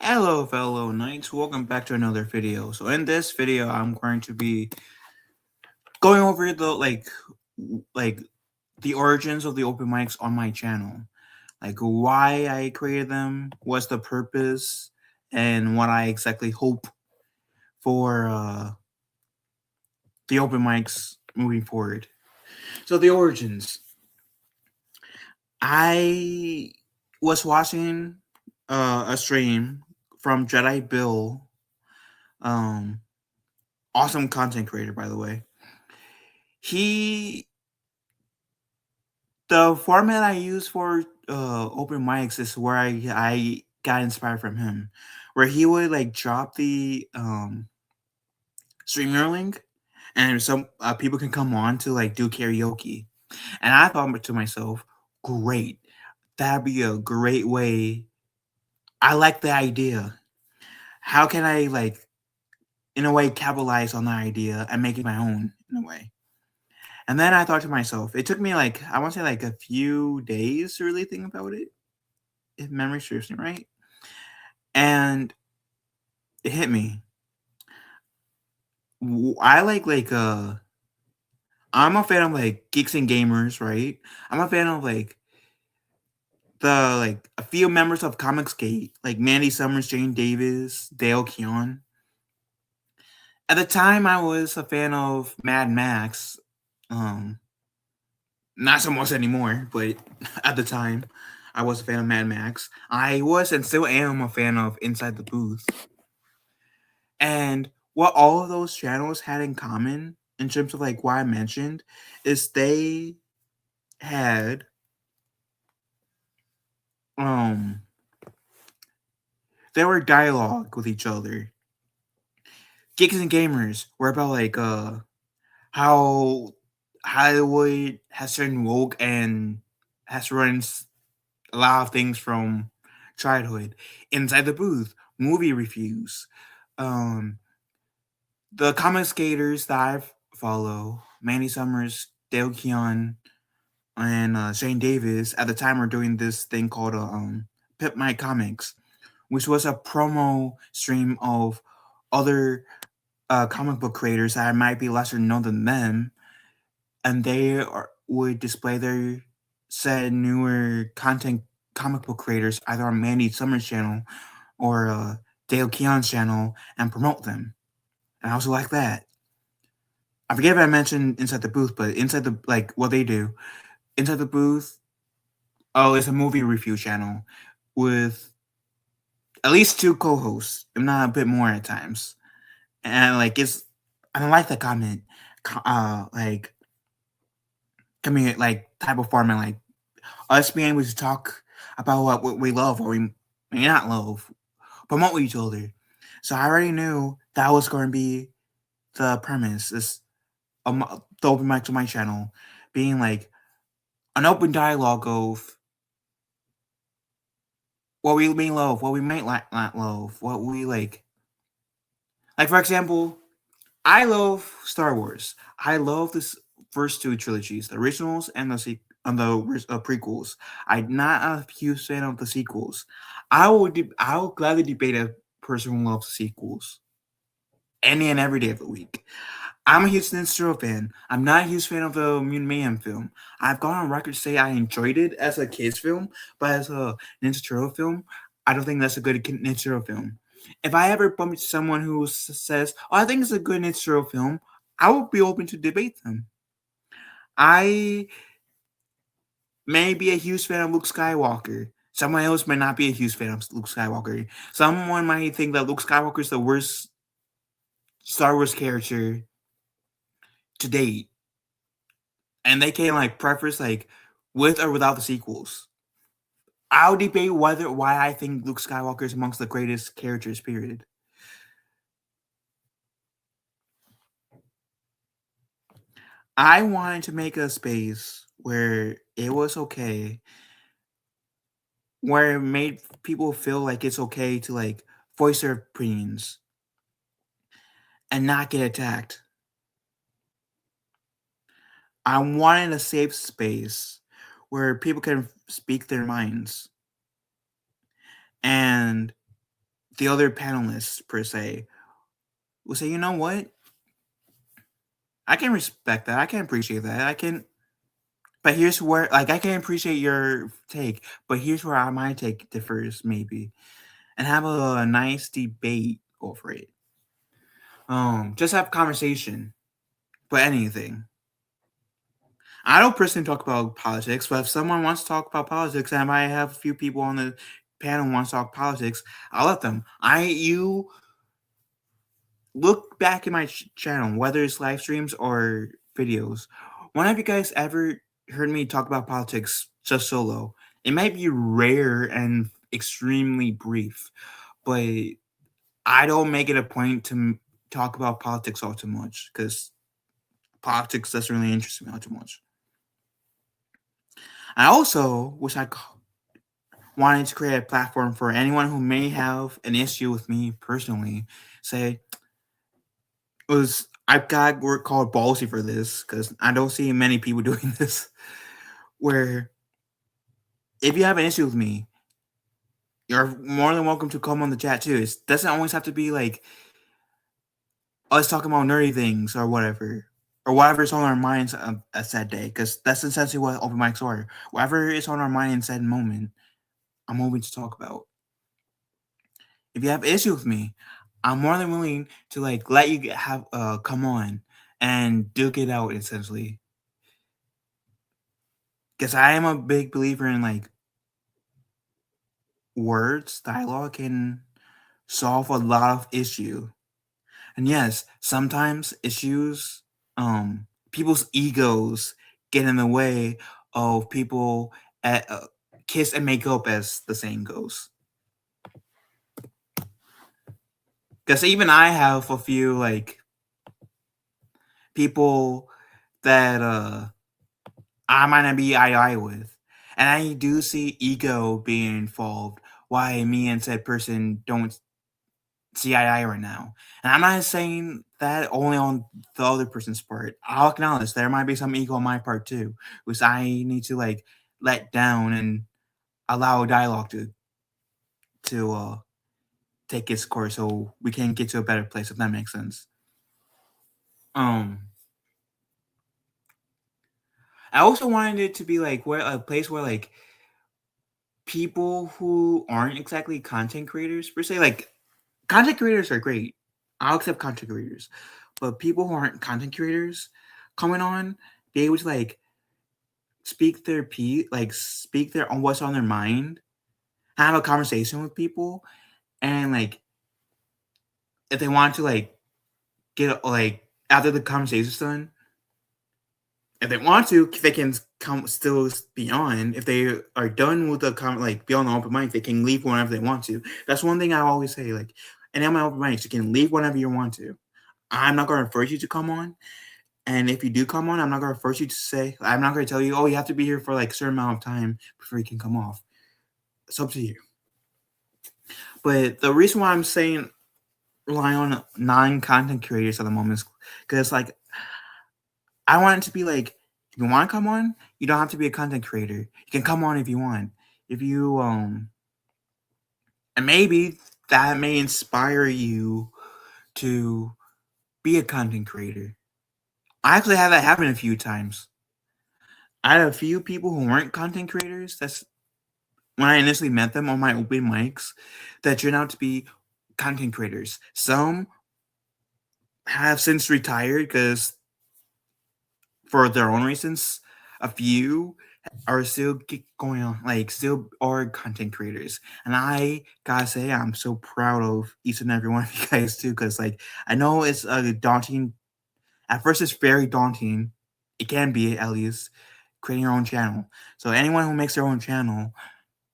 Hello, fellow knights. Welcome back to another video. So in this video, I'm going to be going over like the origins of the open mics on my channel, like why I created them, what's the purpose, and what I exactly hope for the open mics moving forward. So the origins. I was watching a stream from Jedi Bill, um, awesome content creator, by the way. He The format I use for open mics is where I got inspired from him, where he would like drop the streamer link, and some people can come on to like do karaoke, and I thought to myself, great, that'd be a great way. I like the idea. How can I like in a way capitalize on that idea and make it my own in a way? And then I thought to myself, it took me like I want to say like a few days to really think about it, if memory serves me right. And it hit me. I I'm a fan of like geeks and gamers, right? I'm a fan of like the like a few members of Comicsgate, like Mandy Summers, Jane Davis, Dale Keon. At the time, I was a fan of Mad Max. Um, Not so much anymore, but at the time, I was a fan of Mad Max. I was and still am a fan of Inside the Booth. And what all of those channels had in common, in terms of like what I mentioned, is had um they were dialogue with each other. Geeks and Gamers were about like how Hollywood has certain woke and has runs a lot of things from childhood. Inside the Booth, movie reviews. Um the comic skaters that I follow, Manny Summers, Dale Keon, and Shane Davis at the time were doing this thing called Pip My Comics, which was a promo stream of other comic book creators that might be lesser known than them, and would display their said newer content comic book creators either on Mandy Summers' channel or Dale Keon's channel and promote them. And I also like that. I forget if I mentioned Inside the Booth, but inside the like what they do inside the booth. Oh, it's a movie review channel with at least two co-hosts, if not a bit more at times. And like it's, I don't like the comment, like coming like type of format, like us being able to talk about what we love or we may not love, promote each other. So I already knew that was going to be the premise. This the open mic to my channel being like an open dialogue of what we may love, what we might not love, what we like. Like for example, I love Star Wars. I love this first two trilogies, the originals and the prequels. I'm not a huge fan of the sequels. I will gladly debate a person who loves sequels any and every day of the week. I'm a huge Ninja Turtle fan. I'm not a huge fan of the Mutant Mayhem film. I've gone on record to say I enjoyed it as a kids film, but as a Ninja Turtle film, I don't think that's a good Ninja Turtle film. If I ever bump into someone who says, "Oh, I think it's a good Ninja Turtle film," I would be open to debate them. I may be a huge fan of Luke Skywalker. Someone else may not be a huge fan of Luke Skywalker. Someone might think that Luke Skywalker is the worst Star Wars character to date, and they can like preface like with or without the sequels. I'll debate why I think Luke Skywalker is amongst the greatest characters. Period. I wanted to make a space where it was okay, where it made people feel like it's okay to like voice their opinions and not get attacked. I wanted a safe space where people can speak their minds and the other panelists per se will say, you know what? I can respect that. I can appreciate that. I can, but here's where, like, I can appreciate your take, but here's where my take differs, maybe, and have a nice debate over it. Just have conversation, but anything. I don't personally talk about politics, but if someone wants to talk about politics, and I have a few people on the panel who wants to talk politics, I'll let them. You look back at my channel, whether it's live streams or videos. When have you guys ever heard me talk about politics just solo? It might be rare and extremely brief, but I don't make it a point to talk about politics all too much because politics doesn't really interest me all too much. I also wish wanted to create a platform for anyone who may have an issue with me personally. Say, I've got word called ballsy for this because I don't see many people doing this. Where if you have an issue with me, you're more than welcome to come on the chat too. It doesn't always have to be like us talking about nerdy things or whatever's on our minds at that day. Because that's essentially what open mics are. Whatever is on our mind in said moment, I'm hoping to talk about. If you have issue with me, I'm more than willing to like let you have come on and duke it out essentially. Because I am a big believer in like words, dialogue can solve a lot of issue. And yes, sometimes issues, people's egos get in the way of people at kiss and make up, as the saying goes. Because even I have a few like people that I might not be eye to eye with, and I do see ego being involved. Why me and said person don't see eye to eye right now, and I'm not saying that only on the other person's part. I'll acknowledge there might be some ego on my part too, which I need to like let down and allow dialogue to take its course, so we can get to a better place. If that makes sense. I also wanted it to be like where a place where like people who aren't exactly content creators per se, like content creators are great. I'll accept content creators, but people who aren't content creators coming on, be able to like speak their speak their on what's on their mind, have a conversation with people, and like if they want to like get like after the conversation's done, if they want to, they can come still be on. If they are done with the like be on the open mic, they can leave whenever they want to. That's one thing I always say. Like, and on my open mics, you can leave whenever you want to. I'm not going to force you to come on. And if you do come on, I'm not going to force you to say. I'm not going to tell you, oh, you have to be here for like a certain amount of time before you can come off. It's up to you. But the reason why I'm saying rely on non-content creators at the moment is because like I want it to be like, if you want to come on, you don't have to be a content creator. You can come on if you want. If you and maybe that may inspire you to be a content creator. I actually had that happen a few times. I had a few people who weren't content creators. That's when I initially met them on my open mics that turned out to be content creators. Some have since retired because for their own reasons. A few are still going on, like still are content creators, and I gotta say I'm so proud of each and every one of you guys too, because like I know it's a daunting. At first, it's very daunting. It can be at least creating your own channel. So anyone who makes their own channel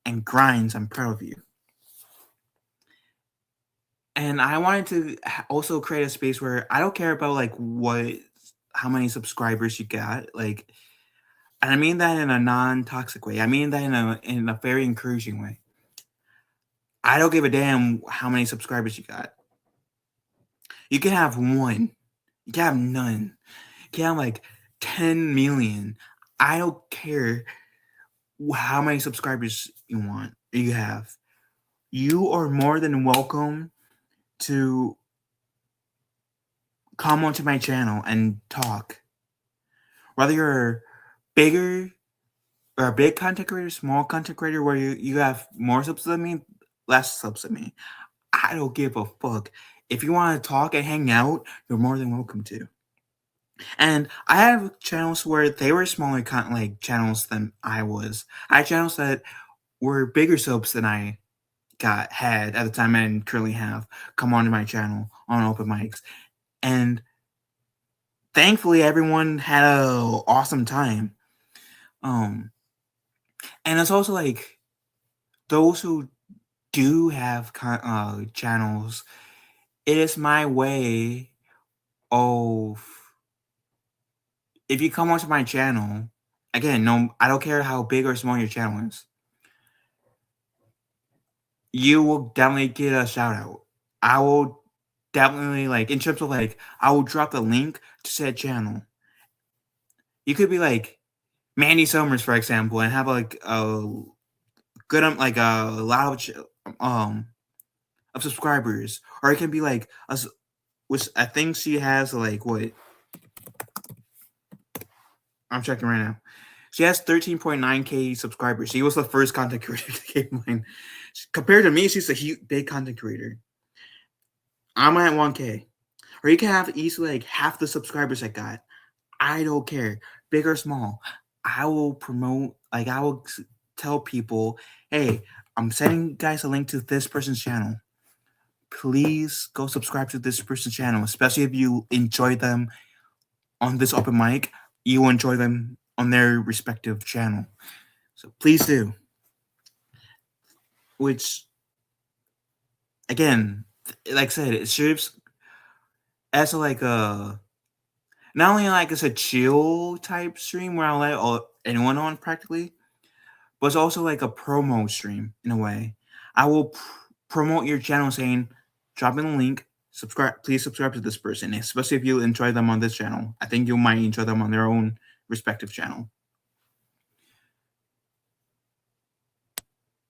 and grinds, I'm proud of you. And I wanted to also create a space where I don't care about like how many subscribers you got, like. And I mean that in a non-toxic way. I mean that in a very encouraging way. I don't give a damn how many subscribers you got. You can have one. You can have none. You can have like 10 million. I don't care how many subscribers you have. you are more than welcome to come onto my channel and talk. Whether you're bigger or a big content creator, small content creator, where you have more subs than me, less subs than me, I don't give a fuck. If you want to talk and hang out, you're more than welcome to. And I have channels where they were smaller like channels than I was. I had channels that were bigger subs than I had at the time and currently have come onto my channel on open mics. And thankfully everyone had a awesome time. Um and it's also like those who do have channels, it is my way of, if you come onto my channel, again, no, I don't care how big or small your channel is, you will definitely get a shout out. I will definitely, like, in terms of like, I will drop the link to said channel. You could be like Mandy Summers, for example, and have like a good like a lot um of subscribers, or it can be like which I think she has like what, I'm checking right now. She has 13.9K subscribers. She was the first content creator to get mine. Compared to me, she's a huge, big content creator. I'm at 1K. Or you can have easily like half the subscribers I got. I don't care, big or small. I will promote, like, I will tell people, hey, I'm sending you guys a link to this person's channel. Please go subscribe to this person's channel, especially if you enjoy them on this open mic. You will enjoy them on their respective channel. So please do. Which, again, like I said, it serves as like a, not only like it's a chill type stream where I'll let anyone on practically, but it's also like a promo stream in a way. I will promote your channel saying, drop in the link, subscribe, please subscribe to this person, especially if you enjoy them on this channel. I think you might enjoy them on their own respective channel.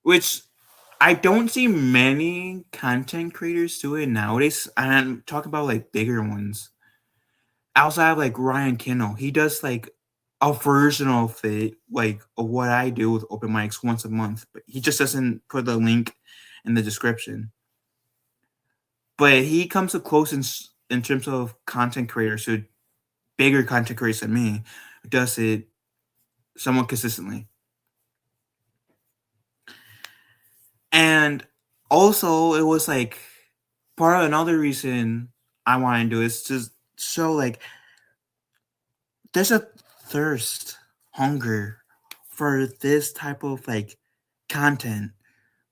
Which I don't see many content creators do it nowadays. And I'm talking about like bigger ones. Outside of like Ryan Kindle, he does like a version of it, like of what I do with open mics once a month, but he just doesn't put the link in the description. But he comes up close in terms of content creators, who bigger content creators than me, who does it somewhat consistently. And also, it was like part of another reason I want to do is to show like there's a thirst, hunger for this type of like content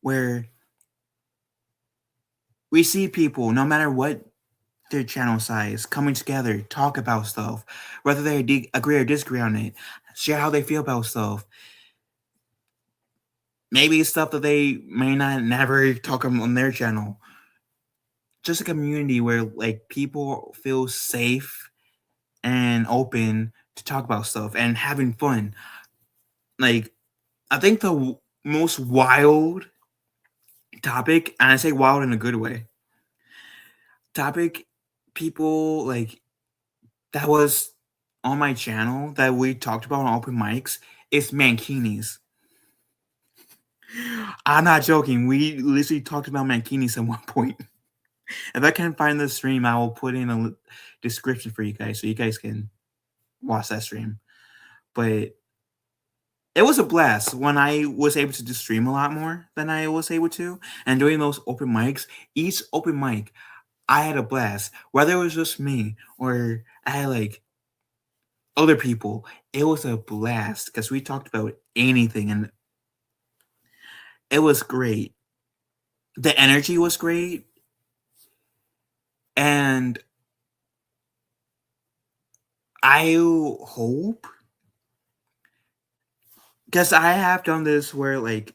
where we see people, no matter what their channel size, coming together, talk about stuff, whether they agree or disagree on it, share how they feel about stuff. Maybe stuff that they may not never talk on their channel. Just a community where like people feel safe and open to talk about stuff and having fun. Like, I think the most wild topic, and I say wild in a good way, topic people like that was on my channel that we talked about on open mics is mankinis. I'm not joking. We literally talked about mankinis at one point. If I can find the stream, I will put in a description for you guys so you guys can watch that stream. But it was a blast when I was able to just stream a lot more than I was able to. And doing those open mics, each open mic, I had a blast. Whether it was just me or I had like other people, it was a blast because we talked about anything and it was great. The energy was great. And I hope, because I have done this where like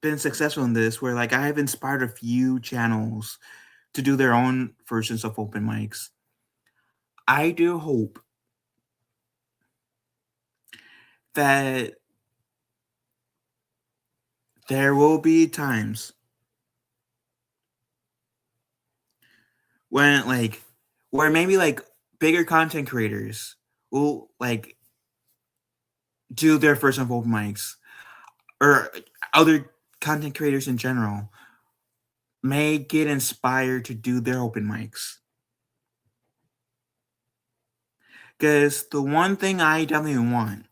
been successful in this, where like I have inspired a few channels to do their own versions of open mics. I do hope that there will be times when like where maybe like bigger content creators will like do their first time open mics, or other content creators in general may get inspired to do their open mics. Because the one thing I definitely want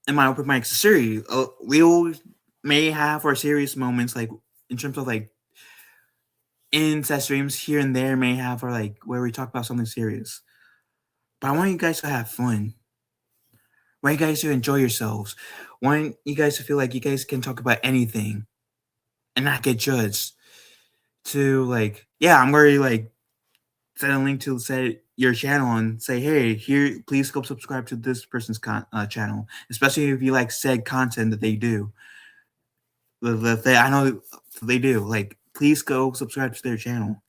in my open mics series, we all may have our serious moments, like in terms of like in set streams here and there, may have our like where we talk about something serious. But I want you guys to have fun. I want you guys to enjoy yourselves. I want you guys to feel like you guys can talk about anything and not get judged. To like, yeah, I'm already like send a link to say your channel and say, hey, here, please go subscribe to this person's channel, especially if you like said content that they do. I know they do. Like, please go subscribe to their channel.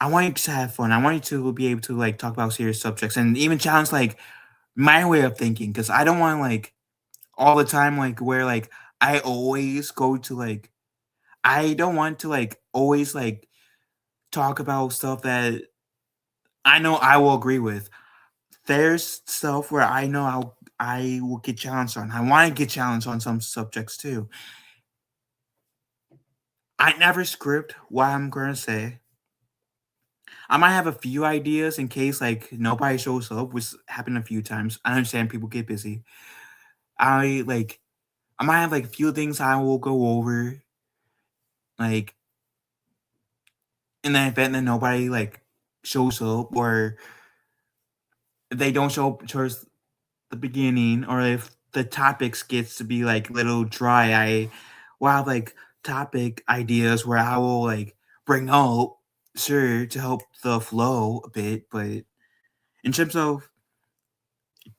I want you to have fun. I want you to be able to like talk about serious subjects and even challenge like my way of thinking, because I don't want like all the time like where like I always go to like I don't want to like always like talk about stuff that I know I will agree with. There's stuff where I know I will get challenged on. I want to get challenged on some subjects too. I never script what I'm gonna say. I might have a few ideas in case like nobody shows up, which happened a few times. I understand people get busy. I like I might have like a few things I will go over, like in the event that nobody like shows up, or if they don't show up towards the beginning, or if the topics gets to be like little dry, I will have like topic ideas where I will like bring up, sure, to help the flow a bit. But in terms of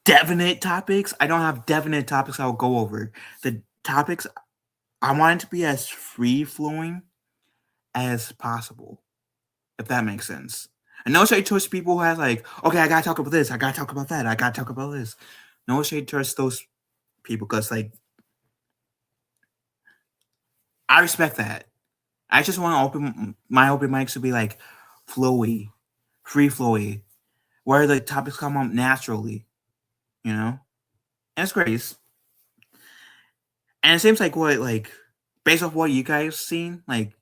definite topics, I don't have definite topics I'll go over. The topics I want it to be as free flowing as possible, if that makes sense. And no shade towards people who have like, okay, I gotta talk about this, I gotta talk about that, I gotta talk about this. No shade towards those people, because like I respect that. I just want to open my open mics to be like flowy, free flowy, where the topics come up naturally, you know? And it's great. And it seems like what like based off what you guys seen, like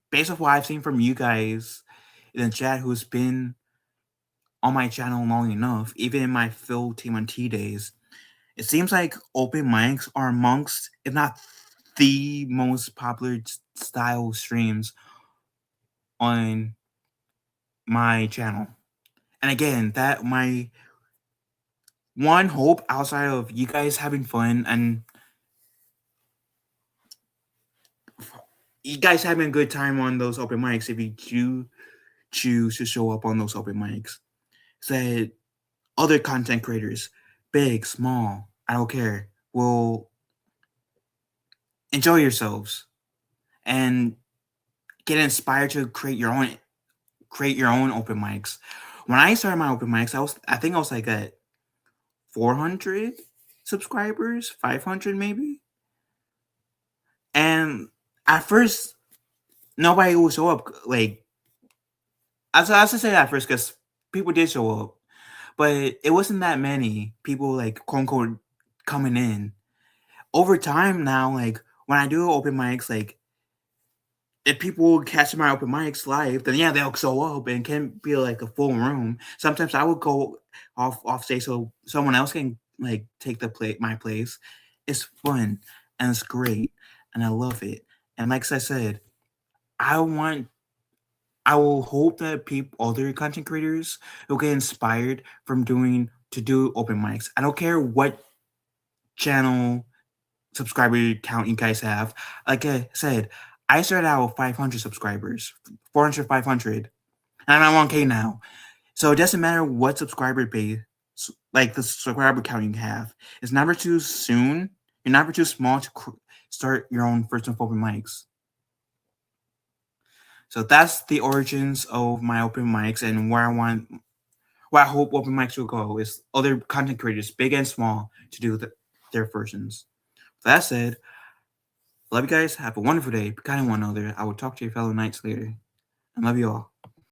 based off what I've seen from you guys in the chat who's been on my channel long enough, even in my Phil T1T days, it seems like open mics are amongst, if not the most popular style streams on my channel. And again, that my one hope outside of you guys having fun and you guys having a good time on those open mics, if you do choose to show up on those open mics, that other content creators, big, small, I don't care, will enjoy yourselves and get inspired to create your own open mics. When I started my open mics, I think I was like at 400 subscribers, 500 maybe. And at first, nobody would show up. Like, I was to say that at first because people did show up, but it wasn't that many people, like, quote unquote, coming in. Over time now, like, when I do open mics, like, if people catch my open mics live, then yeah, they'll show up and can be like a full room. Sometimes I would go off stage so someone else can like take my place. It's fun and it's great and I love it. And like I said, I want I will hope that people, other content creators, will get inspired from to do open mics. I don't care what channel subscriber count you guys have. Like I said, I started out with 500 subscribers, 400, 500, and I'm at 1K now. So it doesn't matter what subscriber base, like the subscriber count you have. It's never too soon. You're never too small to start your own first and open mics. So that's the origins of my open mics and where I hope open mics will go is other content creators, big and small, to do their versions. That said, Love you guys. Have a wonderful day. Be kind to one another. I will talk to your fellow knights later. I love you all.